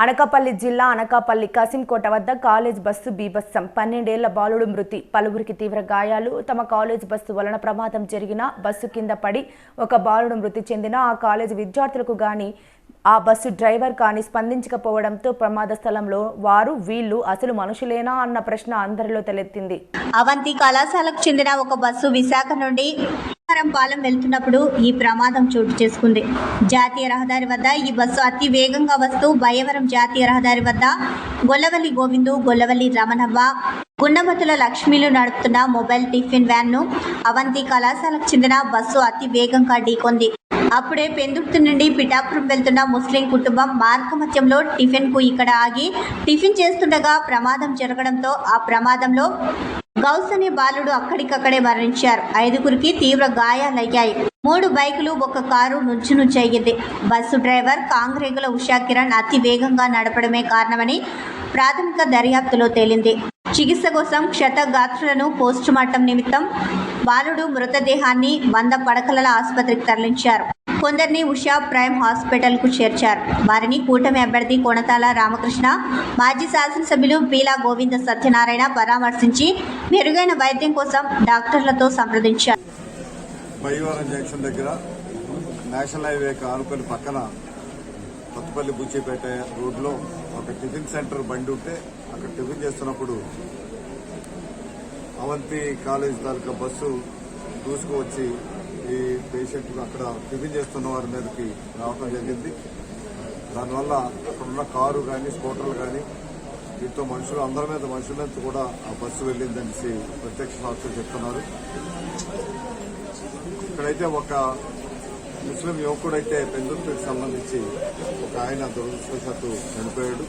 అనకాపల్లి జిల్లా అనకాపల్లి కసింకోట వద్ద college bus బీభత్సం 12 ఏళ్ల బాలుడు మృతి పలువురికి తీవ్ర గాయాలు తమ కాలేజ్ బస్సు వలన ప్రమాదం జరిగిన బస్సు కింద పడి ఒక బాలుడు మృతి చెందిన ఆ కాలేజ్ విద్యార్థులకు గాని ఆ బస్సు డ్రైవర్ కానీ స్పందించకపోవడంతో ప్రమాద స్థలంలో వారు వీళ్ళు అసలు మనుషులేనా అన్న ప్రశ్న అందరిలో తలెత్తింది. అవంతి కళాశాలకు చెందిన ఒక బస్సు విశాఖ నుండి పాలెం వెళ్తున్నప్పుడు ఈ ప్రమాదం చోటు చేసుకుంది. జాతీయ రహదారి వద్ద ఈ బస్సు అతి వేగంగా వస్తూ బయ్యవరం జాతీయ రహదారి వద్ద గొల్లవల్లి గోవిందు, గొల్లవల్లి రమణవ్వ, గుండమతుల లక్ష్మీలు నడుపుతున్న మొబైల్ టిఫిన్ వ్యాన్ ను అవంతి కళాశాలకు చెందిన బస్సు అతి వేగంగా ఢీకొంది. అప్పుడే పెందుర్తి నుండి పిఠాపురం వెళ్తున్న ముస్లిం కుటుంబం మార్గమధ్యంలో టిఫిన్ కు ఇక్కడ ఆగి టిఫిన్ చేస్తుండగా ప్రమాదం జరగడంతో ఆ ప్రమాదంలో గౌస్ అనే బాలుడు అక్కడికక్కడే మరణించారు. 5గురికి తీవ్ర గాయాలయ్యాయి. 3 బైకులు, 1 కారు నుంచయ్యింది. బస్సు డ్రైవర్ కాంగ్రేగుల ఉషా కిరణ్ అతి వేగంగా నడపడమే కారణమని ప్రాథమిక దర్యాప్తులో తేలింది. చికిత్స కోసం క్షతగాత్రులను పోస్టుమార్టం నిమిత్తం బాలుడు మృతదేహాన్ని 100 పడకల ఆసుపత్రికి తరలించారు. కొందరిని ఉషా ప్రైమ్ హాస్పిటల్ కు చేర్చారు. వారిని కూటమి అభ్యర్థి కొనతాల రామకృష్ణ, మాజీ శాసనసభ్యులు పీలా గోవింద సత్యనారాయణ పరామర్శించి మెరుగైన వైద్యం కోసం డాక్టర్లతో సంప్రదించారు. బయ్యవరం జంక్షన్ దగ్గర నేషనల్ హైవే ఆనుకొని పక్కన కొత్తపల్లి బుచ్చిపేట రోడ్లో ఒక టిఫిన్ సెంటర్ బండి ఉంటే అక్కడ టిఫిన్ చేస్తున్నప్పుడు అవంతి కాలేజ్ తాలూకా బస్సు దూసుకువచ్చి ఈ పేషెంట్లు అక్కడ టిఫిన్ చేస్తున్న వారి మీదకి రావడం జరిగింది. దానివల్ల అక్కడున్న కారు కానీ స్కూటర్లు కానీ దీంతో అందరి మీద మనుషుల మీద కూడా ఆ బస్సు వెళ్ళిందనేసి ప్రత్యక్ష సాక్షులు చెప్తున్నారు. ఇక్కడైతే ఒక ముస్లిం యువకుడైతే పెందుర్తికి సంబంధించి ఒక ఆయన దురదృష్టవశాత్తు చనిపోయాడు.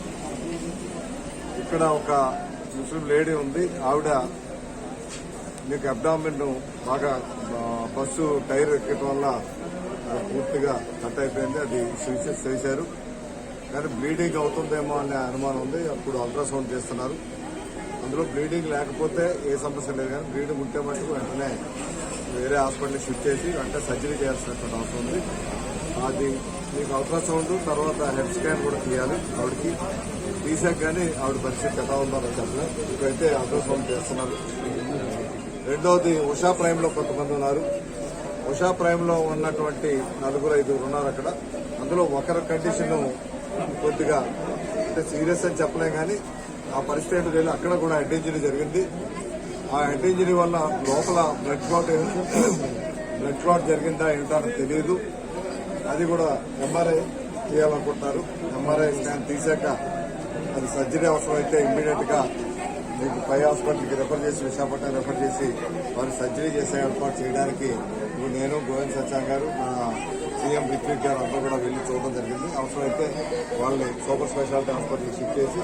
ఇక్కడ ఒక ముస్లిం లేడీ ఉంది. ఆవిడ మీకు అబ్డామిన్ బాగా బస్సు టైర్ ఎక్కడం వల్ల పూర్తిగా కట్ అయిపోయింది. అది సివిసెస్ చేశారు కానీ బ్లీడింగ్ అవుతుందేమో అనే అనుమానం ఉంది. అప్పుడు అల్ట్రాసౌండ్ చేస్తున్నారు. అందులో బ్లీడింగ్ లేకపోతే ఏ సమస్య లేదు, కానీ బ్లీడింగ్ ఉంటే మటుకు వెంటనే వేరే హాస్పిటల్కి షిఫ్ట్ చేసి వెంటనే సర్జరీ చేయాల్సినటువంటి అవసరం ఉంది. అది మీకు అల్ట్రాసౌండ్ తర్వాత హెడ్ స్కాన్ కూడా తీయాలి. ఆవిడకి తీసాక కానీ ఆవిడ పరిస్థితి ఎలా ఉందో చెప్పలేదు. ఇప్పుడైతే అల్ట్రాసౌండ్ చేస్తున్నారు. రెండవది ఉషా ప్రైమ్ లో కొంతమంది ఉన్నారు. ఉషా ప్రైమ్ లో ఉన్నటువంటి 4-5 ఉన్నారు అక్కడ. అందులో ఒకరి కండిషన్ కొద్దిగా అంటే సీరియస్ అని చెప్పలేం, కానీ ఆ పరిస్థితి వెళ్ళి అక్కడ కూడా హెడ్ ఇంజరీ జరిగింది. ఆ హెడ్ ఇంజరీ వల్ల లోపల బ్లడ్ క్లాట్ జరిగిందా ఏంటో అని తెలియదు. అది కూడా ఎంఆర్ఐ చేయాలనుకుంటున్నారు. ఎంఆర్ఐ స్కాన్ తీశాక అది సర్జరీ అవసరమైతే ఇమ్మీడియట్ గా మీకు పై హాస్పిటల్కి రెఫర్ చేసి విశాఖపట్నం రెఫర్ చేసి వారు సర్జరీ చేసే ఏర్పాటు చేయడానికి నేను, గోవింద్ సత్యాన్ గారు, మా సీఎం రిత్విక్ గారు అందరూ కూడా వెళ్లి చూడడం జరిగింది. అవసరమైతే వాళ్ళని సూపర్ స్పెషాలిటీ హాస్పిటల్కి షిఫ్ట్ చేసి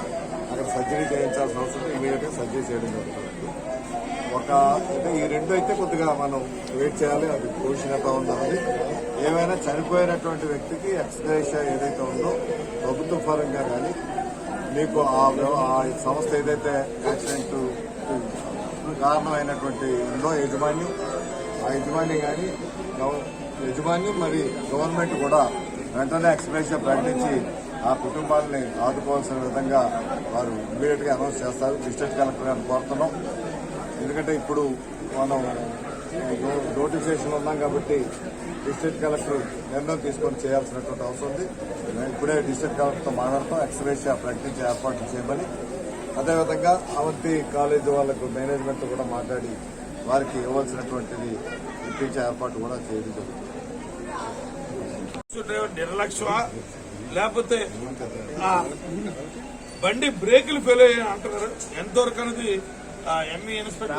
అక్కడ సర్జరీ చేయించాల్సిన అవసరం ఇమీడియట్ గా సర్జరీ చేయడం జరుగుతుంది. అంటే ఈ రెండు అయితే కొద్దిగా మనం వెయిట్ చేయాలి. అది పోషణత ఉండాలి. ఏమైనా చనిపోయినటువంటి వ్యక్తికి ఎక్స్గ్రేషియా ఏదైతే ఉందో ప్రభుత్వ పరంగా కానీ మీకు ఆ సంస్థ ఏదైతే యాక్సిడెంట్ కారణమైనటువంటి ఉందో యజమాన్యం, ఆ యజమాని కానీ యజమాన్యం మరి గవర్నమెంట్ కూడా వెంటనే ఎక్స్గ్రేషియా ప్రకటించి ఆ కుటుంబాలని ఆదుకోవాల్సిన విధంగా వారు ఇమీడియట్ గా అనౌన్స్ చేస్తారు. డిస్ట్రిక్ట్ కలెక్టర్ గారిని కోరుతున్నాం. ఎందుకంటే ఇప్పుడు మనం నోటిఫికేషన్ ఉన్నాం కాబట్టి డిస్ట్రిక్ట్ కలెక్టర్ నిర్ణయం తీసుకొని చేయాల్సినటువంటి అవసరం ఉంది. ఇప్పుడే డిస్ట్రిక్ట్ కలెక్టర్తో మాట్లాడతాం. ఎక్స్గ్రేషియా ప్రకటించే ఏర్పాట్లు చేయమని, అదేవిధంగా అవంతి కాలేజీ వాళ్ళకు మేనేజ్మెంట్ కూడా మాట్లాడి వారికి ఇవ్వాల్సినటువంటిది ఇప్పించే ఏర్పాటు కూడా చేయడం జరుగుతుంది. నిర్లక్ష్యమా లేకపోతే బండి బ్రేకులు ఫెయిల్ అయ్యాయి అంటున్నారు. ఎంతవరకు అనేది ఎంఈ ఇన్స్పెక్టర్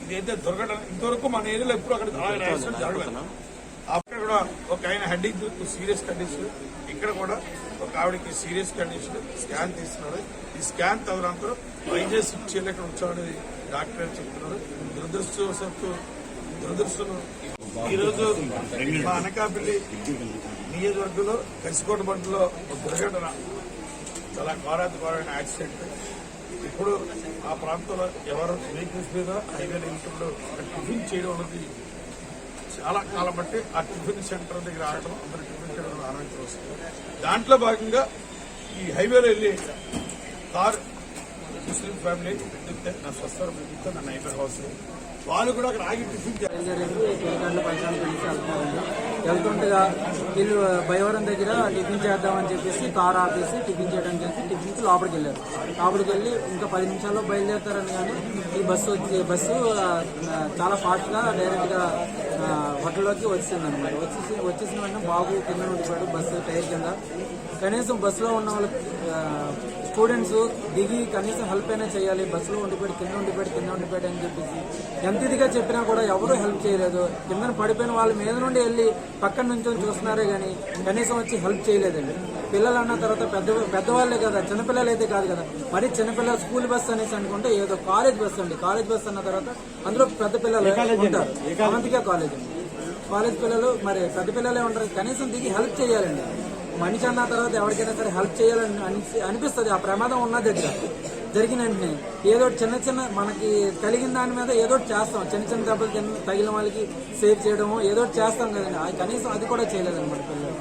ఇదైతే దొరకడం ఇంతవరకు మన ఏరియాలో ఎప్పుడు అక్కడ యాక్సిడెంట్ జరగలేదు. అక్కడ కూడా ఒక ఆయన హెడ్డింగ్ సీరియస్ కండిషన్, ఇక్కడ కూడా ఒక ఆవిడకి సీరియస్ కండిషన్ స్కాన్ తీస్తున్నారు. ఈ స్కాన్ తదనంతరం వైద్య షిఫ్ట్ చేయలేక వచ్చాడని డాక్టర్ చెప్తున్నారు. దురదృష్టం ఈరోజు మా అనకాపల్లి నియోజకవర్గంలో కసికోట బండ్లో ఒక దుర్ఘటన, చాలా ఘోరాతి యాక్సిడెంట్. ఇప్పుడు ఆ ప్రాంతంలో ఎవరు వెహికల్స్ మీద హైవే వెళ్తున్నప్పుడు టిఫిన్ చేయడం అనేది చాలా కాలం బట్టి ఆ టిఫిన్ సెంటర్ దగ్గర ఆగడం, అందరూ టిఫిన్ సెంటర్ ఆనందించడం వస్తుంది. దాంట్లో భాగంగా ఈ హైవేలో వెళ్ళి కార్ ముస్లిం ఫ్యామిలీ వెళ్తే నా స్వస్థరం వెళ్తే నా నైబర్ హౌస్ వాళ్ళు కూడా అక్కడ ఆగి టిఫిన్ పిల్లకాయలు పరిశ్రమ పిలిచి వెళ్తున్నారండి. వెళ్తుండగా వీళ్ళు భయవరం దగ్గర టిఫిన్ చేద్దామని చెప్పేసి కార్ ఆపేసి టిఫిన్ చేయడం చేసి టిఫిన్కి లోపలికి వెళ్ళారు. లోపలికి వెళ్ళి ఇంకా 10 నిమిషాల్లో బయలుదేరుతారని కానీ ఈ బస్సు చాలా ఫాస్ట్గా డైరెక్ట్గా హోటల్లోకి వచ్చిందనమాట. వచ్చేసిన వెంటనే బాబు కింద ఉండిపోయాడు బస్సు టైర్ కింద. కనీసం బస్సులో ఉన్న వాళ్ళు స్టూడెంట్స్ దిగి కనీసం హెల్ప్ అయినా చేయాలి, బస్సులో ఉండిపోయాడు కింద ఉండిపోయాడు అని చెప్పేసి ఎంత ఇదిగా చెప్పినా కూడా ఎవరూ హెల్ప్ చేయలేదు. కింద పడిపోయిన వాళ్ళ మీద నుండి వెళ్ళి పక్కన నుంచి చూస్తున్నారే కానీ కనీసం వచ్చి హెల్ప్ చేయలేదండి. పిల్లలు అన్న తర్వాత పెద్దవాళ్ళే కదా, చిన్నపిల్లలు అయితే కాదు కదా. మరి చిన్నపిల్లలు స్కూల్ బస్ అనేసి అనుకుంటే ఏదో కాలేజ్ బస్ అండి. కాలేజ్ బస్ అన్న తర్వాత అందులో పెద్ద పిల్లలు ఉంటారు. అవంతిగా కాలేజ్ అండి. కాలేజ్ పిల్లలు మరి పెద్ద పిల్లలే ఉంటారు. కనీసం దిగి హెల్ప్ చేయాలండి. మనిషి అన్న తర్వాత ఎవరికైనా సరే హెల్ప్ చేయాలని అనిపిస్తుంది. ఆ ప్రమాదం ఉన్న దగ్గర జరిగిన వెంటనే ఏదో చిన్న మనకి కలిగిన దాని మీద ఏదో చేస్తాం. చిన్న దెబ్బలు తగిలిన వాళ్ళకి సేవ్ చేయడము ఏదో చేస్తాం కదండి. కనీసం అది కూడా చేయలేదన్నమాట పిల్లలు.